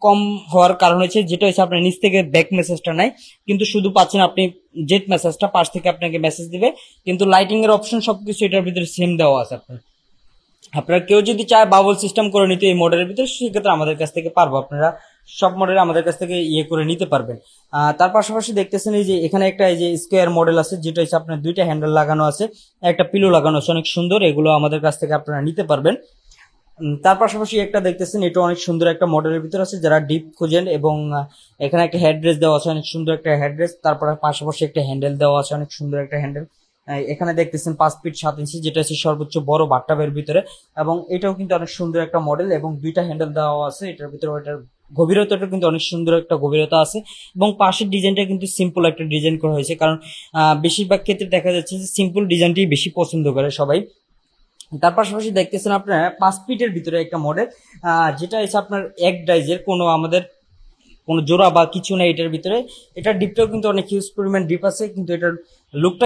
কম হওয়ার কারণ হচ্ছে যেটা হচ্ছে আপনার নিচ থেকে ব্যাক মেসেজটা নাই, কিন্তু শুধু পাচ্ছেন আপনি জেট মেসেজটা, পাশ থেকে আপনাকে মেসেজ দিবে, কিন্তু লাইটিং এর অপশন সবকিছু এটার ভিতরে সেম দেওয়া আছে। আপনারা কেউ যদি চায় বাবল সিস্টেম করে নিতে এই মডেলের ভিতরে, সেক্ষেত্রে আমাদের কাছ থেকে পারবো, আপনারা সব মডেল আমাদের কাছ থেকে ইয়ে করে নিতে পারবেন। তার পাশাপাশি দেখতেছেন এই যে এখানে একটা এই যে স্কোয়ার মডেল আছে, যেটা হচ্ছে আপনার দুইটা হ্যান্ডেল লাগানো আছে, একটা পিলো লাগানো আছে, অনেক সুন্দর। এগুলো আমাদের কাছ থেকে আপনারা নিতে পারবেন। তার পাশাপাশি একটা দেখতেছেন, এটা অনেক সুন্দর একটা মডেলের ভিতরে আছে যারা ডিপ খুঁজেন, এবং এখানে একটা হেডরেস দেওয়া আছে, অনেক সুন্দর একটা হেডরেস। তারপরে পাশাপাশি একটা হ্যান্ডেল দেওয়া আছে, অনেক সুন্দর একটা হ্যান্ডেল। এখানে দেখতেছেন 5 ফিট 7 ইঞ্চি, যেটা হচ্ছে সর্বোচ্চ বড় বাথটাবের ভিতরে, এবং এটাও কিন্তু অনেক সুন্দর একটা মডেল, এবং দুইটা হ্যান্ডেল দেওয়া আছে এটার ভিতরে। ওইটার গভীরতাটা কিন্তু অনেক সুন্দর একটা গভীরতা আছে, এবং পাশের ডিজাইনটা কিন্তু সিম্পল একটা ডিজাইন করা হয়েছে, কারণ বেশিরভাগ ক্ষেত্রে দেখা যাচ্ছে যে সিম্পল ডিজাইনটি বেশি পছন্দ করে সবাই। তার পাশাপাশি দেখতেছেন আপনার 5 ফিটের ভিতরে একটা মডেল, যেটা হচ্ছে আপনার এক ডাইজের, কোনো আমাদের কোনো জোড়া বা কিছু নেই এটার ভিতরে। এটার ডিপটাও কিন্তু অনেক হিউজ পরিমাণ ডিপ আছে, কিন্তু এটার লুকটা